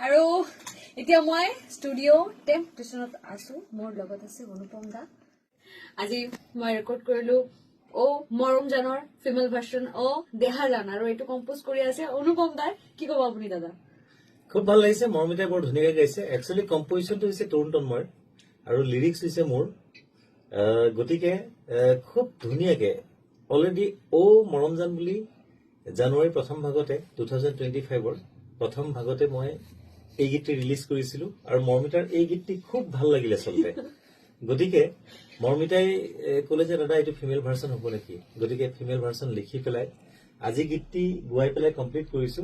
আৰু এতিয়া মই ষ্টুডিঅ' টেম্পটেশ্যনত আছো মোৰ লগত আছে অনুপম দা আজি মই ৰেকৰ্ড কৰিলো ও মৰম জানৰ ফিমেল ভাৰ্সন ও দেহা জান আৰু এইটো কম্পোজ কৰি আছে অনুপম দা কি কব আপুনি দাদা খুব ভাল লাগিছে মৰমিতাই বৰ ধুনীয়াকৈ গাইছে একচুৱেলি কম্পোজিশ্যনটো হৈছে তৰুণ তন্ময়ৰ আৰু লিৰিক্স হৈছে মোৰ গতিকে খুব ধুনীয়াকৈ অলৰেডি ও মৰম জান বুলি জানুৱাৰীৰ প্ৰথম ভাগতে 2025ৰ প্ৰথম ভাগতে মই এই গীতটি ৰিলিজ কৰিছিলো আৰু মৰমিতাৰ এই গীতটি খুব ভাল লাগিলে আচলতে গতিকে মৰমিতাই ক'লে যে দাদা এইটো ফিমেল ভাৰ্সন হ'ব নেকি গতিকে ফিমেল ভাৰ্সন লিখি পেলাই আজি গীতটি গুৱাই পেলাই কমপ্লিট কৰিছো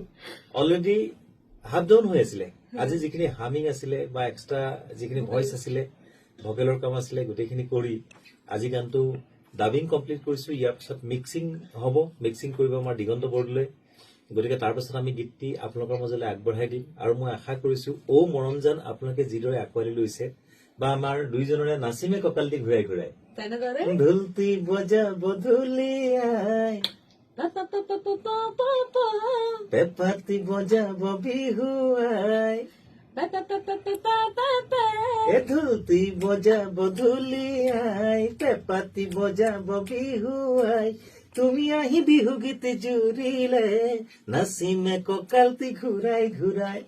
অলৰেডি হাফ ডাউন হৈ আছিলে আজি যিখিনি হামিং আছিলে বা এক্সট্ৰা যিখিনি ভইচ আছিলে ভকেলৰ কাম আছিলে গোটেইখিনি কৰি আজি গানটো ডাবিং কমপ্লিট কৰিছো ইয়াৰ পিছত মিক্সিং হ'ব মিক্সিং কৰিব আমাৰ দিগন্ত বৰদলৈ গতিকে তাৰ পাছত আমি গীতটি আপোনালোকৰ মাজলৈ আগবঢ়াই দিম আৰু মই আশা কৰিছো ও মৰম জান আপোনালোকে যিদৰে আঁকোৱালি লৈছে বা আমাৰ দুইজনৰে নাচিমে কঁকালটি ঘূৰাই ঘূৰাই ঢোলটি বজাব ঢুলিয়াই পেপাতি বজাব বিহুৱাই ঢোলটি বজাব ঢুলিয়াই পেপাতি বজাব বিহুৱাই তুমি আহি বিহু গীত জুৰিলে নাচিমে কঁকালটি ঘূৰাই ঘূৰাই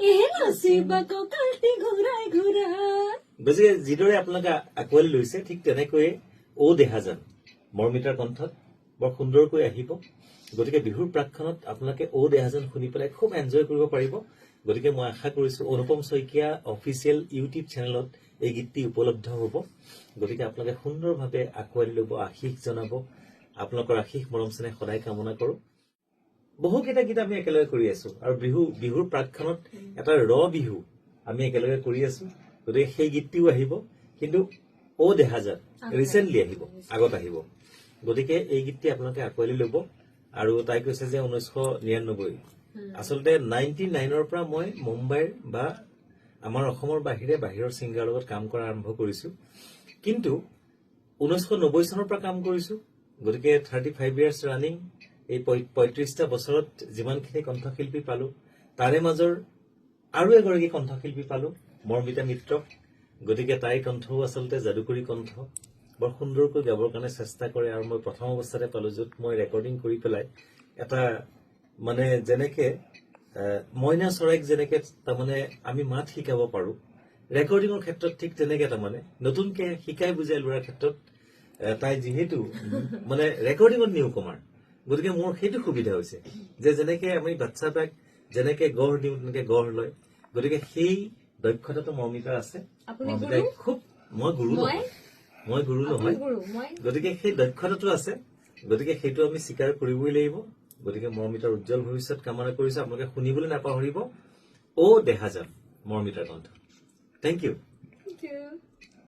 গতিকে যিদৰে আপোনালোকে আঁকোৱালি লৈছে ঠিক তেনেকৈয়ে ও দেহা জান মৰমিতাৰ কণ্ঠত বৰ সুন্দৰকৈ আহিব গতিকে বিহুৰ প্ৰাকখনত আপোনালোকে ও দেহা জান শুনি পেলাই খুব এনজয় কৰিব পাৰিব গতিকে মই আশা কৰিছো অনুপম শইকীয়া অফিচিয়েল ইউটিউব চেনেলত এই গীতটি উপলব্ধ হ'ব গতিকে আপোনালোকে সুন্দৰভাৱে আঁকোৱালি ল'ব আশীষ জনাব আপোনালোকৰ আশীষ মৰম চেনেহ সদায় কামনা কৰো বহুকেইটা গীত আমি একেলগে কৰি আছো আৰু বিহুৰ প্ৰাকখনত এটা বিহু আমি একেলগে কৰি আছো গতিকে সেই গীতটিও আহিব কিন্তু ও দেহা জান ৰিচেণ্টলি আহিব আগত আহিব গতিকে এই গীতটি আপোনালোকে আঁকোৱালি ল'ব আৰু তাই কৈছে যে 1999 আচলতে 99ৰ পৰা মই মুম্বাইৰ বা আমাৰ অসমৰ বাহিৰৰ ছিংগাৰৰ লগত কাম কৰা আৰম্ভ কৰিছো কিন্তু 1990 চনৰ পৰা কাম কৰিছো গতিকে 35 ইয়াৰ্ছ ৰানিং এই 35টা বছৰত যিমানখিনি কণ্ঠশিল্পী পালো তাৰে মাজৰ আৰু এগৰাকী কণ্ঠশিল্পী পালো মৰমিতা মিত্ৰ গতিকে তাইৰ কণ্ঠও আচলতে যাদুকৰী কণ্ঠ বৰ সুন্দৰকৈ গাবৰ কাৰণে চেষ্টা কৰে আৰু মই প্ৰথম অৱস্থাতে পালো য'ত মই ৰেকৰ্ডিং কৰি পেলাই এটা মানে যেনেকে মইনা চৰাইক যেনেকে তাৰমানে আমি মাত শিকাব পাৰো ৰেকৰ্ডিঙৰ ক্ষেত্ৰত ঠিক তেনেকে তাৰমানে নতুনকে শিকাই বুজাই লোৱাৰ ক্ষেত্ৰত তাই যিহেতু মানে ৰেকৰ্ডিঙত নিউ কুমাৰ গতিকে মোৰ সেইটো সুবিধা হৈছে যে যেনেকে আমি বাচ্চা এটাক যেনেকে গঢ় দিওঁ তেনেকে গঢ় লয় গতিকে সেই দক্ষতাটো মৰমিতাৰ আছে মৰমিতাই খুব মই গুৰু নহয় গতিকে সেই দক্ষতাটো আছে গতিকে সেইটো আমি স্বীকাৰ কৰিবই লাগিব গতিকে মৰমিতাৰ উজ্জ্বল ভৱিষ্যত কামনা কৰিছো আপোনালোকে শুনিবলৈ নাপাহৰিব ও দেহা জান মৰমিতাৰ কণ্ঠ থেংক ইউ